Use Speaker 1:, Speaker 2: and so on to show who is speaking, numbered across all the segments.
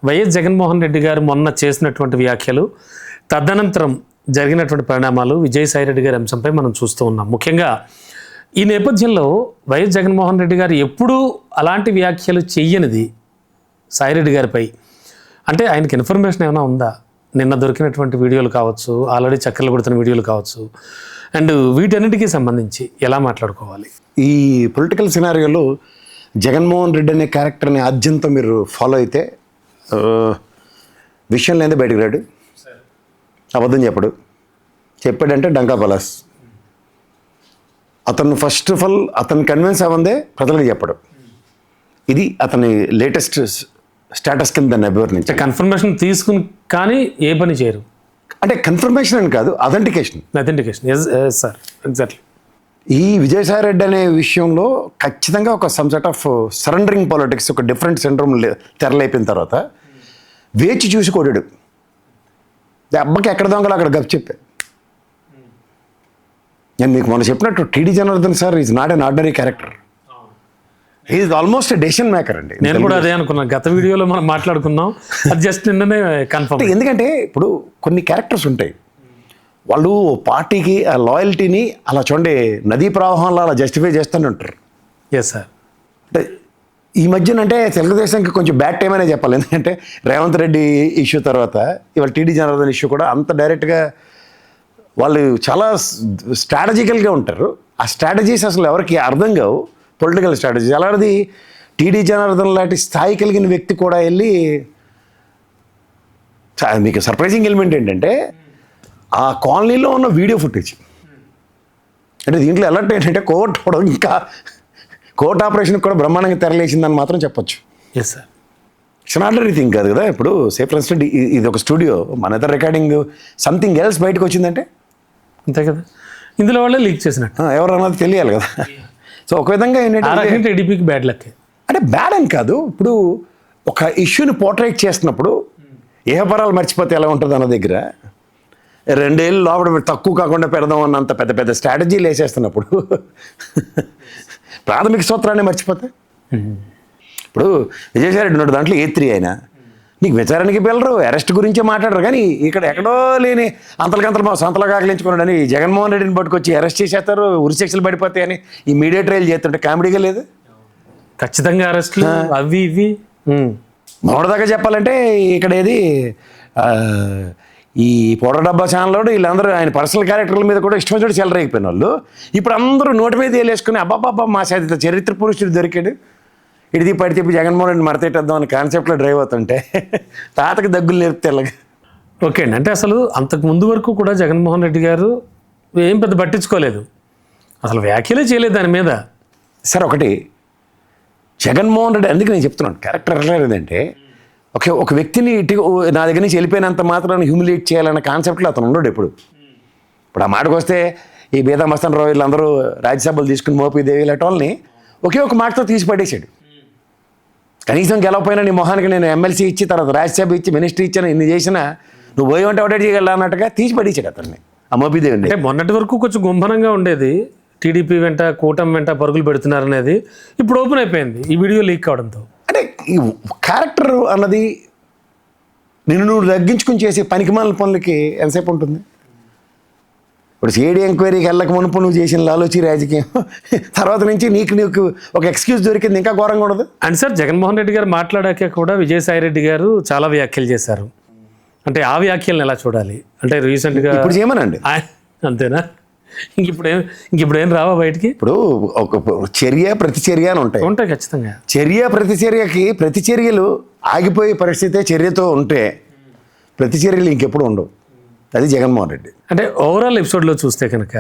Speaker 1: YS Jaganmohan Reddy గారు మొన్న చేసినటువంటి వ్యాఖ్యలు, తదనంతరం జరిగినటువంటి పరిణామాలు విజయసాయిరెడ్డి గారి అంశంపై మనం చూస్తూ ఉన్నాం. ముఖ్యంగా ఈ నేపథ్యంలో వైఎస్ జగన్మోహన్ రెడ్డి గారు ఎప్పుడూ అలాంటి వ్యాఖ్యలు చెయ్యనిది సాయిరెడ్డి గారిపై, అంటే ఆయనకి ఇన్ఫర్మేషన్ ఏమైనా ఉందా? నిన్న దొరికినటువంటి వీడియోలు కావచ్చు, ఆల్రెడీ చక్కర్లు కొడుతున్న వీడియోలు కావచ్చు, అండ్ వీటన్నిటికీ సంబంధించి ఎలా మాట్లాడుకోవాలి?
Speaker 2: ఈ పొలిటికల్ సినారియోలో జగన్మోహన్ రెడ్డి అనే క్యారెక్టర్ని ఆద్యంతో మీరు ఫాలో అయితే విషయం లేదే బయటకు రాడు, అబద్ధం చెప్పాడంటే డంకా పలాస్. అతను ఫస్ట్ ఆఫ్ ఆల్ అతను కన్విన్స్ అవ్వందే ప్రజలకు చెప్పడు. ఇది అతని లేటెస్ట్ స్టేటస్ కింద దాన్ని అభివర్ణించి
Speaker 1: కన్ఫర్మేషన్ తీసుకుని కానీ ఏ పని చేయరు.
Speaker 2: అంటే కన్ఫర్మేషన్ అని కాదు, అథెంటికేషన్
Speaker 1: సార్ ఎగ్జాక్ట్లీ.
Speaker 2: ఈ విజయసాయిరెడ్డి అనే విషయంలో ఖచ్చితంగా ఒక some set of surrendering politics, ఒక డిఫరెంట్ సిండ్రోమ్ తెరలైపోయిన తర్వాత వేచి చూసి కొడాడు. అబ్బకి ఎక్కడ దొంగలు అక్కడ గప్ చెప్పా. నేను మీకు మొన్న చెప్పినట్టు TD Janardhan sir is not an ordinary character, is almost decision maker అండి.
Speaker 1: నేను కూడా అదే అనుకున్నాను, గత వీడియోలో మనం మాట్లాడుకున్నాం, అది జస్ట్ నిన్ననే కన్ఫర్మ్.
Speaker 2: ఎందుకంటే ఇప్పుడు కొన్ని క్యారెక్టర్స్ ఉంటాయి, వాళ్ళు పార్టీకి ఆ లాయల్టీని అలా చూడండి నదీ ప్రవాహంలో అలా జస్టిఫై చేస్తూనే ఉంటారు.
Speaker 1: Yes sir.
Speaker 2: అంటే ఈ మధ్యన అంటే తెలుగుదేశానికి కొంచెం బ్యాడ్ టైం అనే చెప్పాలి. ఎందుకంటే రేవంత్ రెడ్డి ఇష్యూ తర్వాత ఇవాళ టీడీ జనార్దన్ ఇష్యూ కూడా అంత డైరెక్ట్గా వాళ్ళు చాలా స్ట్రాటజికల్గా ఉంటారు. ఆ స్ట్రాటజీస్ అసలు ఎవరికి అర్థం కావు, పొలిటికల్ స్ట్రాటజీస్. అలాంటిది టీడీ జనార్దన్ లాంటి స్థాయి కలిగిన వ్యక్తి కూడా వెళ్ళి, మీకు సర్ప్రైజింగ్ ఎలిమెంట్ ఏంటంటే ఆ కాలనీలో ఉన్న వీడియో ఫుటేజ్. అంటే దీంట్లో ఎలర్ట్ ఏంటంటే కోర్ట్ ఆపరేషన్కి కూడా బ్రహ్మాండంగా తెరలేసిందని మాత్రం చెప్పొచ్చు.
Speaker 1: Yes sir.
Speaker 2: It's not anything కాదు కదా. ఇప్పుడు సే ఫర్ ఇన్స్టెంట్ ఇది ఒక స్టూడియో, మన ఇద్దరు రికార్డింగ్, సంథింగ్ ఎల్స్ బయటకు వచ్చిందంటే
Speaker 1: అంతే కదా, ఇందులో వాళ్ళే లీక్ చేసినట్టు
Speaker 2: ఎవరన్నది తెలియాలి కదా. సో ఒక విధంగా ఏంటంటే
Speaker 1: టీడీపీకి బ్యాడ్ లక్. అంటే
Speaker 2: బ్యాడ్ అని కాదు, ఇప్పుడు ఒక ఇష్యూని పోర్ట్రేట్ చేస్తున్నప్పుడు ఏహపరాలు మర్చిపోతే ఎలా ఉంటుంది అన్న దగ్గర 2 ఏళ్ళు లోపల తక్కువ కాకుండా పెడదాం అన్నంత పెద్ద పెద్ద స్ట్రాటజీలు వేసేస్తున్నప్పుడు ప్రాథమిక సూత్రాన్ని మర్చిపోతే. ఇప్పుడు విజయసాయిరెడ్డి ఉన్నాడు, దాంట్లో A3 అయినా నీకు విచారణకి పిల్లరు, అరెస్ట్ గురించే మాట్లాడరు. కానీ ఇక్కడ ఎక్కడో లేని అంతలకంతలు మా సొంతలో కాకలించుకున్నాడని జగన్మోహన్ రెడ్డిని పట్టుకొచ్చి అరెస్ట్ చేసేస్తారు, ఉరిశిక్షలు పడిపోతాయని ఈ మీడియా ట్రయల్ చేస్తుంటే కామెడీగా లేదు?
Speaker 1: ఖచ్చితంగా అరెస్టులు అవి ఇవి.
Speaker 2: మొదటిదాకా చెప్పాలంటే ఇక్కడ ఏది ఈ పొడ డబ్బా ఛానల్లో వీళ్ళందరూ ఆయన పర్సనల్ క్యారెక్టర్ల మీద కూడా ఇష్టం వచ్చి చెలరైపోయిన వాళ్ళు ఇప్పుడు అందరూ నోటి మీద వేసుకుని అబ్బాబ్బా మా చరిత్ర పురుషుడు దొరికాడు, ఇడిది పడితే జగన్మోహన్ రెడ్డి మడతేటద్దాం అని కాన్సెప్ట్లో డ్రైవ్ అవుతుంటే తాతకి దగ్గులు నేర్పితే ఎలాగా?
Speaker 1: ఓకే అండి. అంటే అసలు అంతకు ముందు వరకు కూడా జగన్మోహన్ రెడ్డి గారు ఏం పెద్ద పట్టించుకోలేదు, అసలు వ్యాఖ్యలే చేయలేదు దాని మీద.
Speaker 2: సరే, ఒకటి జగన్మోహన్ రెడ్డి, అందుకే నేను చెప్తున్నాను క్యారెక్టర్ ఎలా లేదంటే ఒక వ్యక్తిని నా దగ్గర నుంచి వెళ్ళిపోయినంత మాత్రాన్ని హ్యూమిలేట్ చేయాలన్న కాన్సెప్ట్లో అతను ఉండడు ఎప్పుడు. ఇప్పుడు ఆ మాటకు వస్తే ఈ బీదా మస్తాన్ రావు వీళ్ళందరూ రాజ్యసభలు తీసుకుని మోపిదేవి ఇలాంటి వాళ్ళని ఒకే ఒక మాటతో తీసి పడేశాడు. కనీసం గెలవపోయినా నీ మొహానికి నేను ఎమ్మెల్సీ ఇచ్చి తర్వాత రాజ్యసభ ఇచ్చి మినిస్ట్రీ ఇచ్చాను, ఇన్ని చేసినా నువ్వు పోయి ఉంటే ఒకటే చేయగలరా అన్నట్టుగా తీసి పడేశాడు అతన్ని, ఆ మోపిదేవిని.
Speaker 1: అంటే మొన్నటి వరకు కొంచెం గుంభనంగా ఉండేది, టీడీపీ వెంట కూటమి వెంట పరుగులు పెడుతున్నారనేది ఇప్పుడు ఓపెన్ అయిపోయింది ఈ వీడియో లీక్ కావడంతో.
Speaker 2: అంటే ఈ క్యారెక్టర్ అన్నది నువ్వు తగ్గించుకుని చేసే పనికిమాలిన పనులకి ఎంతసేపు ఉంటుంది? ఇప్పుడు సిఐడి ఎంక్వైరీకి వెళ్ళక మునుపు నువ్వు చేసిన లాలోచి రాజకీయం తర్వాత నుంచి నీకు ఒక ఎక్స్క్యూజ్ దొరికింది, ఇంకా ఘోరంగా ఉండదు.
Speaker 1: అండ్ సార్, జగన్మోహన్ రెడ్డి గారు మాట్లాడాక కూడా విజయసాయిరెడ్డి గారు చాలా వ్యాఖ్యలు చేశారు. అంటే ఆ వ్యాఖ్యలను ఎలా చూడాలి? అంటే రీసెంట్గా
Speaker 2: ఇప్పుడు చేయమనండి,
Speaker 1: అంతేనా? ఇంకిప్పుడు ఏం రావా బయటికి?
Speaker 2: ఇప్పుడు ఒక చర్య ప్రతిచర్య అని ఉంటాయి
Speaker 1: ఖచ్చితంగా.
Speaker 2: చర్య ప్రతిచర్యకి ప్రతిచర్యలు ఆగిపోయే పరిస్థితే చర్యతో ఉంటే ప్రతిచర్యలు ఇంకెప్పుడు ఉండవు. అది జగన్మోహన్ రెడ్డి.
Speaker 1: అంటే ఓవరాల్ ఎపిసోడ్లో చూస్తే కనుక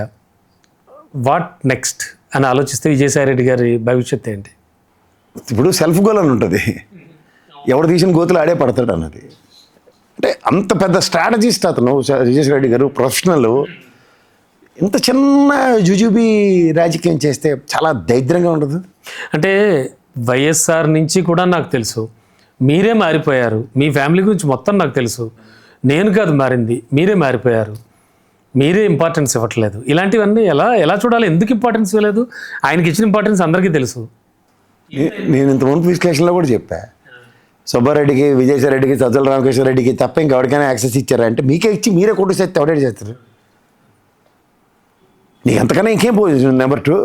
Speaker 1: వాట్ నెక్స్ట్ అని ఆలోచిస్తే విజయసాయిరెడ్డి గారి భవిష్యత్తు ఏంటి?
Speaker 2: ఇప్పుడు సెల్ఫ్ గోల్ అని ఉంటుంది, ఎవడు తీసిన గోతులు ఆడే పడతాడు అన్నది. అంటే అంత పెద్ద స్ట్రాటజిస్ట్ అతను విజయసాయిరెడ్డి గారు, ప్రొఫెషనల్. ఇంత చిన్న జుజుబీ రాజకీయం చేస్తే చాలా దరిద్రంగా ఉండదు.
Speaker 1: అంటే వైఎస్ఆర్ నుంచి కూడా నాకు తెలుసు, మీరే మారిపోయారు, మీ ఫ్యామిలీ గురించి మొత్తం నాకు తెలుసు, నేను కాదు మారింది, మీరే మారిపోయారు, మీరే ఇంపార్టెన్స్ ఇవ్వట్లేదు. ఇలాంటివన్నీ ఎలా చూడాలి? ఎందుకు ఇంపార్టెన్స్ ఇవ్వలేదు? ఆయనకి ఇచ్చిన ఇంపార్టెన్స్ అందరికీ తెలుసు.
Speaker 2: నేను ఇంత ముందు విశ్లేషణలో కూడా చెప్పా, సుబ్బారెడ్డికి, విజయసాయిరెడ్డికి, సజ్జల రామకృష్ణారెడ్డికి తప్ప ఇంకెవరికైనా యాక్సెస్ ఇచ్చారా అంటే మీకే ఇచ్చి మీరే కొట్టు చేస్తే ఎవడేట్ చేస్తారు? నీకు ఎంతకన్నా ఇంకేం పోయింది. నెంబర్ 2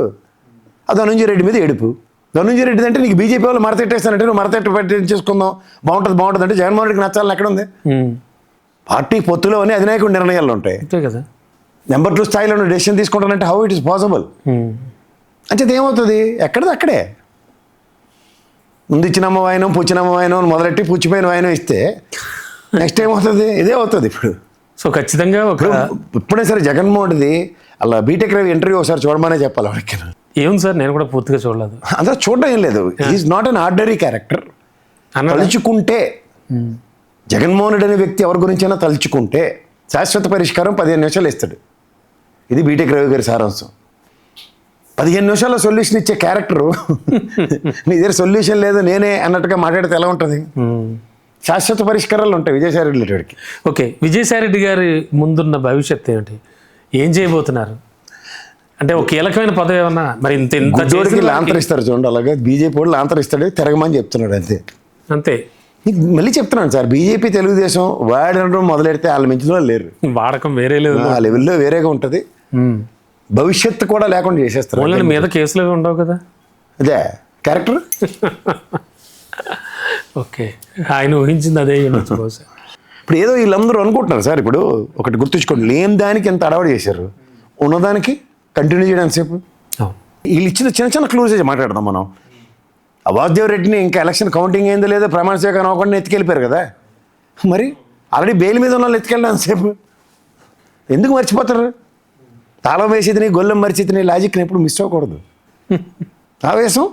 Speaker 2: ఆ ధనుంజయ రెడ్డి మీద ఏడుపు. ధనుంజయ రెడ్డి అంటే నీకు బీజేపీ వాళ్ళు మరతెట్టేస్తానంటే నువ్వు చేసుకుందాం బాగుంటుంది అంటే జగన్మోహన్ రెడ్డికి నచ్చాలని ఎక్కడ ఉంది? పార్టీ పొత్తులోనే అధినాయకుడి నిర్ణయాలు ఉంటాయి
Speaker 1: కదా.
Speaker 2: నెంబర్ 2 స్థాయిలో డెసిషన్ తీసుకుంటానంటే హౌ ఇట్ ఈస్ పాసిబుల్? అంటే ఏమవుతుంది? ఎక్కడది అక్కడే. ముందు ఇచ్చినమ్మ వాయనం పుచ్చినమ్మ వాయనం మొదలెట్టి పుచ్చిపోయిన వాయనం ఇస్తే నెక్స్ట్ ఏమవుతుంది? ఇదే అవుతుంది ఇప్పుడు.
Speaker 1: సో ఖచ్చితంగా
Speaker 2: ఇప్పుడే సరే జగన్మోహన్ది అలా బీటెక్ రవి ఇంటర్వ్యూ ఒకసారి చూడమనే చెప్పాలి వాడికి.
Speaker 1: ఏం సార్, నేను కూడా పూర్తిగా చూడలేదు.
Speaker 2: అందరూ చూడడం ఏం లేదు. Is not an ordinary character. తలుచుకుంటే జగన్మోహన్ రెడ్డి అనే వ్యక్తి ఎవరి గురించైనా తలుచుకుంటే శాశ్వత పరిష్కారం 15 నిమిషాలు ఇస్తాడు. ఇది బీటెక్ రవి గారి సారాంశం. 15 నిమిషాల్లో సొల్యూషన్ ఇచ్చే క్యారెక్టరు నీ దగ్గర సొల్యూషన్ లేదు నేనే అన్నట్టుగా మాట్లాడితే ఎలా ఉంటుంది? శాశ్వత పరిష్కారాలు ఉంటాయి విజయసాయి రెడ్డి రెడ్డికి.
Speaker 1: ఓకే, విజయసాయి రెడ్డి గారి ముందున్న భవిష్యత్తు ఏమిటి? ఏం చేయబోతున్నారు? అంటే ఒక కీలకమైన పదవి ఏమన్నా మరి
Speaker 2: జోడికి లాంతరిస్తారు చూడండి, అలాగే బీజేపీ వాళ్ళు లాంతరిస్తాడు తిరగమని చెప్తున్నాడు అంతే.
Speaker 1: అంతే.
Speaker 2: నీకు మళ్ళీ చెప్తున్నాను సార్, బీజేపీ తెలుగుదేశం వాడడం మొదలెడితే వాళ్ళ మించిన వాళ్ళు లేరు.
Speaker 1: వాడకం వేరే లేదు,
Speaker 2: ఆ లెవెల్లో వేరేగా ఉంటుంది. భవిష్యత్తు కూడా లేకుండా చేసేస్తారు.
Speaker 1: మీద కేసులు ఉండవు కదా.
Speaker 2: అదే క్యారెక్టర్.
Speaker 1: ఓకే, ఆయన ఊహించింది అదే.
Speaker 2: ఇప్పుడు ఏదో వీళ్ళందరూ అనుకుంటున్నారు సార్. ఇప్పుడు ఒకటి గుర్తుంచుకోండి, లేని దానికి ఎంత అడవాడు చేశారు, ఉన్నదానికి కంటిన్యూ చేయడానికి సేపు. వీళ్ళు ఇచ్చిన చిన్న చిన్న క్లూజే మాట్లాడదాం మనం. వాసుదేవ్ రెడ్డిని ఇంకా ఎలక్షన్ కౌంటింగ్ అయిందో లేదో ప్రమాణ స్వీకారం అవ్వకుండా ఎత్తుకెళ్ళిపోయారు కదా. మరి ఆల్రెడీ బెయిల్ మీద ఉన్న వాళ్ళు ఎత్తుకెళ్ళడం సేపు ఎందుకు మర్చిపోతారు? తాళం వేసేది గొల్లెం మరిచితిని లాజిక్ని ఎప్పుడు మిస్ అవ్వకూడదు. ఆవేశం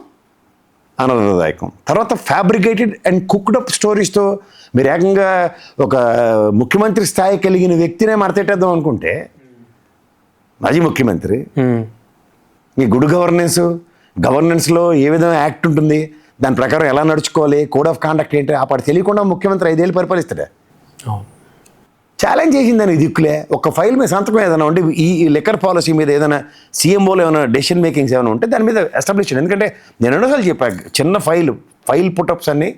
Speaker 2: ఆనందదాయకం. తర్వాత ఫ్యాబ్రికేటెడ్ అండ్ కుక్డ్ అప్ స్టోరీస్తో మీరు ఏకంగా ఒక ముఖ్యమంత్రి స్థాయి కలిగిన వ్యక్తినే మరతెట్టేద్దాం అనుకుంటే, మాజీ ముఖ్యమంత్రి, ఈ గుడ్ గవర్నెన్స్లో ఏ విధంగా యాక్ట్ ఉంటుంది, దాని ప్రకారం ఎలా నడుచుకోవాలి, కోడ్ ఆఫ్ కాండక్ట్ ఏంటి, ఆ పాటు తెలియకుండా ముఖ్యమంత్రి 5 ఏళ్ళు పరిపాలిస్తాడా? ఛాలెంజ్ చేసిందని దిక్కులే. ఒక ఫైల్ మీద సంతకం ఏదైనా ఉంటే ఈ లిక్కర్ పాలసీ మీద ఏదైనా సీఎంఓలో ఏమైనా డెసిషన్ మేకింగ్స్ ఏమైనా ఉంటే దాని మీద ఎస్టాబ్లిష్. ఎందుకంటే నేను ఎన్నోసార్లు చెప్పాను, చిన్న ఫైల్ పుటప్స్ అన్నీ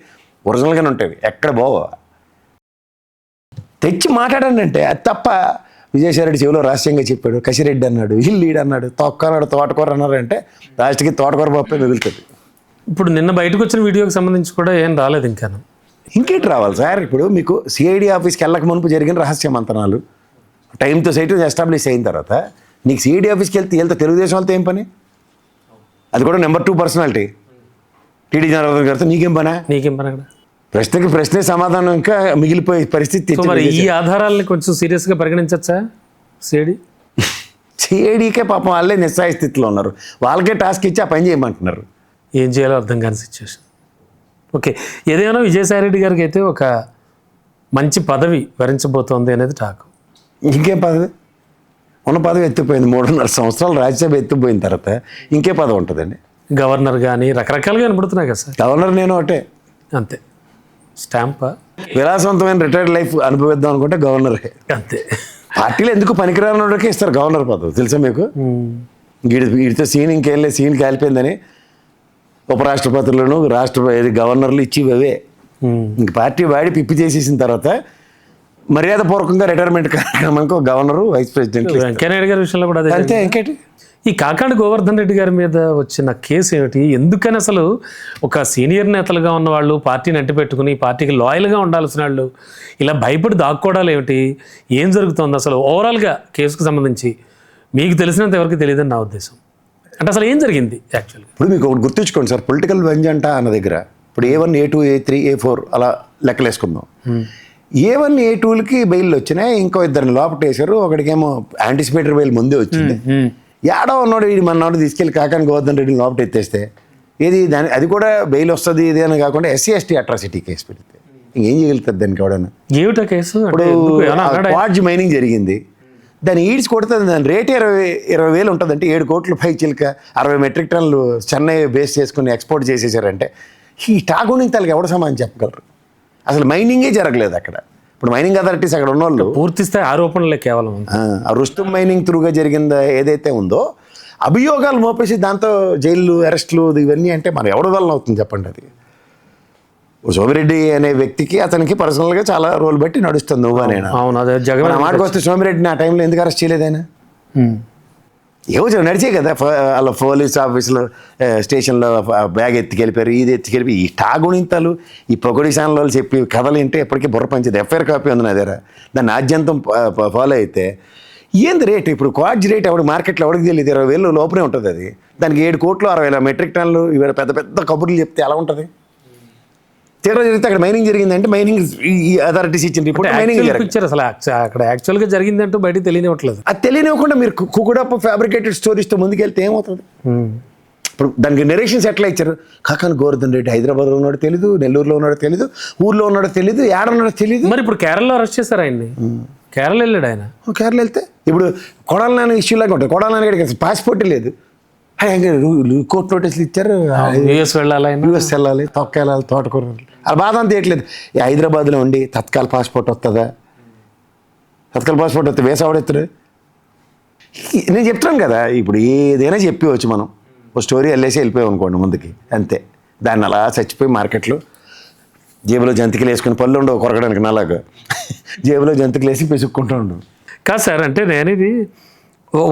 Speaker 2: ఒరిజినల్గానే ఉంటాయి, ఎక్కడ పోవా. తెచ్చి మాట్లాడండి అంటే అది తప్ప. విజయసాయిరెడ్డి చెవిలో రహస్యంగా చెప్పాడు, కసిరెడ్డి అన్నాడు, లీడ్ అన్నాడు, తొక్కన్నాడు, తోటకూర అన్నారు అంటే లాస్ట్కి తోటకూర పప్పే మిగులుతుంది.
Speaker 1: ఇప్పుడు నిన్న బయటకు వచ్చిన వీడియోకి సంబంధించి కూడా ఏం రాలేదు ఇంకా.
Speaker 2: ఇంకేంటి రావాలి సార్? ఇప్పుడు మీకు సిఐడి ఆఫీస్కి వెళ్ళక మునుపు జరిగిన రహస్య మంతనాలు టైంతో సైట్ ఎస్టాబ్లిష్ అయిన తర్వాత నీకు సిఐడి ఆఫీస్కి వెళ్తే తెలుగుదేశం వాళ్ళతో ఏం పని? అది కూడా నెంబర్ 2 పర్సనాలిటీ టీడీ జనార్దన్ గారితో నీకేం పని?
Speaker 1: అక్కడ
Speaker 2: ప్రశ్నకి ప్రశ్నే సమాధానం ఇంకా మిగిలిపోయే పరిస్థితి.
Speaker 1: మరి ఈ ఆధారాలని కొంచెం సీరియస్గా పరిగణించచ్చా
Speaker 2: సిఐడికే పాపం వాళ్ళే నిస్సాయ స్థితిలో ఉన్నారు. వాళ్ళకే టాస్క్ ఇచ్చి ఆ పని చేయమంటున్నారు.
Speaker 1: ఏం చేయాలో అర్థం కాని సిచ్యువేషన్. ఓకే, ఏదైనా విజయసాయి రెడ్డి గారికి అయితే ఒక మంచి పదవి వరించబోతోంది అనేది టాక్.
Speaker 2: ఇంకేం పదవి? ఉన్న పదవి ఎత్తిపోయింది. 3.5 సంవత్సరాలు రాజ్యసభ ఎత్తిపోయిన తర్వాత ఇంకే పదవి ఉంటుందండి?
Speaker 1: గవర్నర్ కానీ రకరకాలుగా కనబడుతున్నాయి కదా సార్.
Speaker 2: గవర్నర్ నేను ఒకటే,
Speaker 1: అంతే. స్టాంపా?
Speaker 2: విలాసవంతమైన రిటైర్డ్ లైఫ్ అనుభవిద్దాం అనుకుంటే గవర్నరే అంతే. పార్టీలో ఎందుకు పనికిరానోడికే ఇస్తారు గవర్నర్ పదవి, తెలుసా మీకు? వీడితో సీన్ ఇంకేం లేదు, సీన్ కాలిపోయిందని ఉపరాష్ట్రపతులను గవర్నర్లు ఇచ్చివే. ఇంక పార్టీ వాడి పిప్పి చేసేసిన తర్వాత మర్యాదపూర్వకంగా రిటైర్మెంట్ కార్యక్రమానికి గవర్నరు, వైస్ ప్రెసిడెంట్.
Speaker 1: వెంకయ్యనాయుడు గారి విషయంలో కూడా
Speaker 2: అంతే. ఇంకేంటి
Speaker 1: ఈ కాకాండ గోవర్ధన్ రెడ్డి గారి మీద వచ్చిన కేసు ఏమిటి? ఎందుకని అసలు ఒక సీనియర్ నేతలుగా ఉన్న వాళ్ళు పార్టీని అంటిపెట్టుకుని పార్టీకి లాయల్గా ఉండాల్సిన వాళ్ళు ఇలా భయపడి దాక్కోవడాలు ఏమిటి? ఏం జరుగుతుంది అసలు ఓవరాల్గా కేసుకు సంబంధించి మీకు తెలిసినంత ఎవరికి తెలియదని నా ఉద్దేశం. అంటే అసలు ఏం జరిగింది యాక్చువల్గా?
Speaker 2: ఇప్పుడు మీకు ఒకటి గుర్తుంచుకోండి సార్, పొలిటికల్ వెంజంట అన్న దగ్గర ఇప్పుడు A1, A2, A3, A4 అలా లెక్కలేసుకుందాం. A1, A2లకి బెయిల్ వచ్చినాయి, ఇంకో 2 లోపటేశారు, ఒకటికేమో యాంటిసిపేటరీ బెయిల్ ముందే వచ్చింది. ఏడో ఉన్నాడు వీడు మన్నాడు తీసుకెళ్ళి కాకాని గోవర్ధన్ రెడ్డిని లోపట ఎత్తేస్తే అది కూడా బెయిల్ వస్తుంది. ఇది అని కాకుండా SC/ST అట్రాసిటీ కేసు పెడితే ఇంకేం చేయగలుగుతుంది దానికి ఎవడన్నా?
Speaker 1: ఏమిటా కేసు?
Speaker 2: ఇప్పుడు క్వాడ్జ్ మైనింగ్ జరిగింది, దాన్ని ఈడ్చి కొడితే దాని రేట్ 20,000 ఉంటుందంటే 7 కోట్ల పై చిలుక 60 మెట్రిక్ టన్నులు చెన్నై బేస్ చేసుకుని ఎక్స్పోర్ట్ చేసేసారంటే ఈ టాగునికి తలకి ఎవడ సమాధానం చెప్పగలరు? అసలు మైనింగే జరగలేదు అక్కడ. ఇప్పుడు మైనింగ్ అథారిటీస్ అక్కడ ఉన్న వాళ్ళు
Speaker 1: పూర్తి స్థాయి ఆరోపణలే కేవలం
Speaker 2: రుస్తుం మైనింగ్ త్రూగా జరిగింది ఏదైతే ఉందో అభియోగాలు మోపేసి దాంతో జైళ్ళు, అరెస్టులు ఇవన్నీ అంటే మనం ఎవరి వల్ల అవుతుంది చెప్పండి? అది సోమిరెడ్డి అనే వ్యక్తికి అతనికి పర్సనల్గా చాలా రోల్ బట్టి నడుస్తుంది నువ్వు నేను
Speaker 1: అవును, అదే జగన్
Speaker 2: మన మాటకు వస్తే సోమిరెడ్డిని ఆ టైంలో ఎందుకు అరెస్ట్ చేయలేదు ఆయన? ఏవో నడిచే కదా వాళ్ళ పోలీస్ ఆఫీసులో స్టేషన్లో బ్యాగ్ ఎత్తుకెళ్ళిపోయారు, ఇది ఎత్తుకెళ్ళిపోయి ఈ టాగుణింతలు ఈ పొగడి ఛానల్ చెప్పి కథలు వింటే ఎప్పటికీ బుర్ర పంచేది. ఎఫ్ఐఆర్ కాపీ ఉంది నా దగ్గర, దాన్ని ఆద్యంతం ఫాలో అయితే ఏంది రేట్ ఇప్పుడు క్వాడ్జ్ రేట్ ఎవడు మార్కెట్లో ఎవరికి తెలియదు, 20,000 లోపలే ఉంటుంది అది. దానికి 7 కోట్లు 60,000 మెట్రిక్ టన్నులు ఇవాళ పెద్ద పెద్ద కబుర్లు చెప్తే ఎలా ఉంటుంది? తీరా జరిగితే అక్కడ మైనింగ్ జరిగిందంటే మైనింగ్ ఈ అథారిటీస్ ఇచ్చిన రిపోర్ట్ మైనింగ్
Speaker 1: పిక్చర్ అసలు అక్కడ యాక్చువల్గా జరిగిందంటూ బయట తెలియనివ్వట్లేదు.
Speaker 2: అది తెలియనివ్వకుండా మీరు కుకుడప్ ఫ్యాబ్రికేటెడ్ స్టోరీస్తో ముందుకెళ్తే ఏమవుతుంది? ఇప్పుడు దానికి నెరేషన్స్ ఎట్లా ఇచ్చారు? కాకాని గోవర్ధన్ రెడ్డి హైదరాబాద్లో ఉన్నాడో తెలీదు, నెల్లూరులో ఉన్నాడో తెలీదు, ఊర్లో ఉన్నాడో తెలీదు, ఏడున్నాడో తెలీదు.
Speaker 1: మరి ఇప్పుడు కేరళలో అరెస్ట్ చేశారు ఆయన్ని. కేరళ వెళ్ళాడు ఆయన.
Speaker 2: కేరళ వెళ్తే ఇప్పుడు కొడాల నాని ఇష్యూ లాగా ఉంటుంది. కొడాల నాని గడికి పాస్పోర్ట్ లేదు, కోర్టు నోటీసులు ఇచ్చారు,
Speaker 1: యూఎస్ వెళ్ళాలి ఆయన,
Speaker 2: యూఎస్ వెళ్ళాలి, తొక్క వెళ్ళాలి, తోటకూర అది బాధ అంతా తీయట్లేదు. హైదరాబాద్లో ఉండి తత్కాల పాస్పోర్ట్ వస్తుందా? తత్కాల పాస్పోర్ట్ వస్తే వేసా ఆవిడెత్తాడు. నేను చెప్తున్నాను కదా, ఇప్పుడు ఏదైనా చెప్పవచ్చు మనం. ఓ స్టోరీ వెళ్ళేసి వెళ్ళిపోయాం అనుకోండి ముందుకి, అంతే. దాన్ని అలా చచ్చిపోయి మార్కెట్లో జేబులో జంతికలు వేసుకుని పళ్ళు ఉండవు కొరకడానికి, నాలాగా జేబులో జంతికలు వేసి పెసుక్కుంటూ ఉండవు.
Speaker 1: కాదు సార్, అంటే నేను ఇది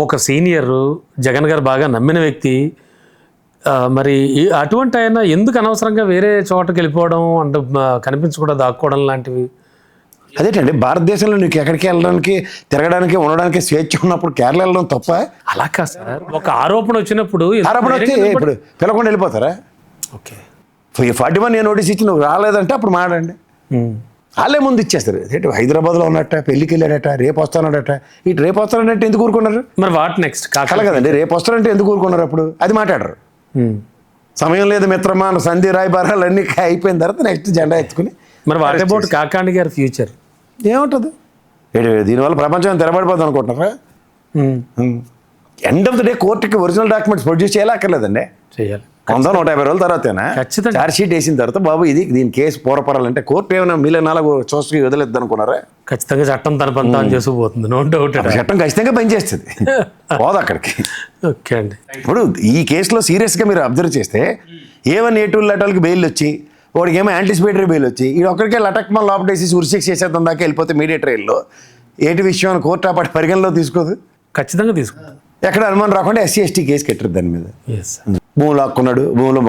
Speaker 1: ఒక సీనియర్ జగన్ గారు బాగా నమ్మిన వ్యక్తి, మరి అటువంటి ఆయన ఎందుకు అనవసరంగా వేరే చోటకి వెళ్ళిపోవడం అంటే కనిపించకుండా దాక్కోవడం లాంటివి?
Speaker 2: అదేంటండి, భారతదేశంలో నీకు ఎక్కడికి వెళ్ళడానికి తిరగడానికి ఉండడానికి స్వేచ్ఛ ఉన్నప్పుడు కేరళ వెళ్ళడం తప్ప?
Speaker 1: అలా కాదు సార్, ఒక ఆరోపణ వచ్చినప్పుడు
Speaker 2: ఆరోపణ వస్తే ఇప్పుడు పిలవకుండా వెళ్ళిపోతారా?
Speaker 1: ఓకే,
Speaker 2: 41 నేను నోటీస్ ఇచ్చి నువ్వు రాలేదంటే అప్పుడు మాడండి. వాళ్ళే ముందు ఇచ్చేస్తారు. హైదరాబాద్లో ఉన్నట్ట, పెళ్ళికి వెళ్ళాడట, రేపు వస్తానడట. ఇటు రేపు వస్తానంటే ఎందుకు ఊరుకున్నారు?
Speaker 1: మరి వాట్ నెక్స్ట్
Speaker 2: కాకల కదండి, రేపు వస్తానంటే ఎందుకు ఊరుకున్నారు? అప్పుడు అది మాట్లాడరు. సమయం లేదు మిత్రమా, సంధి రాయబారాలు అన్నీ అయిపోయిన తర్వాత నెక్స్ట్ జెండా ఎత్తుకుని.
Speaker 1: మరి వాట్ అబౌట్ కాకాణి గారి ఫ్యూచర్
Speaker 2: ఏముంటుంది? దీనివల్ల ప్రపంచం తెరబడిపోతుంది అనుకుంటున్నారా? ఎండ్ ఆఫ్ ద డే కోర్టుకి ఒరిజినల్ డాక్యుమెంట్స్ ప్రొడ్యూస్ చేయాలి అక్కర్లేదండి?
Speaker 1: చేయాలి.
Speaker 2: 150 రోజుల తర్వాతేనా ఛార్జ్ షీట్ వేసిన తర్వాత బాబు దీని కేసు పోరపడాలంటే కోర్టు ఏమైనా మీలో 4 చూసి వదిలేదు అనుకున్నారా?
Speaker 1: ఖచ్చితంగా చట్టం తన పని తాను చేసుకుపోతుంది, నో డౌట్.
Speaker 2: చట్టం ఖచ్చితంగా పనిచేస్తుంది, పోదు అక్కడికి.
Speaker 1: ఓకే అండి.
Speaker 2: ఇప్పుడు ఈ కేసులో సీరియస్గా మీరు అబ్జర్వ్ చేస్తే A1 A2 లెటర్లకి బెయిల్ వచ్చి, వాడికి ఏమో యాంటిసిపేటరీ బెయిల్ వచ్చి, ఈ ఒక్కరికే లటక్మా లోపటేసి ఉరిశిక్ష చేసేద్దాం దాకా వెళ్ళిపోతే మీడియా ట్రయల్లో ఏటి విషయం అని కోర్టు ఆ పాటు పరిగణలో తీసుకోదు.
Speaker 1: ఖచ్చితంగా తీసుకుంటాం.
Speaker 2: ఎక్కడ అనుమానం రాకుండా SC ST కేసు కట్టారు దాని మీద.
Speaker 1: ఎస్,
Speaker 2: భూములు లాక్కున్నాడు, భూములు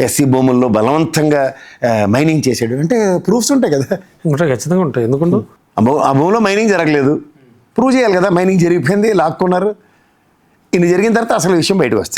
Speaker 2: SC భూముల్లో బలవంతంగా మైనింగ్ చేశాడు అంటే ప్రూఫ్స్ ఉంటాయి కదా.
Speaker 1: ఉంటాయి, ఖచ్చితంగా ఉంటాయి. ఎందుకుంటూ
Speaker 2: ఆ భూమిలో మైనింగ్ జరగలేదు, ప్రూవ్ చేయాలి కదా. మైనింగ్ జరిగిపోయింది, లాక్కున్నారు. ఇన్ని జరిగిన తర్వాత అసలు విషయం బయటకు వస్తుంది.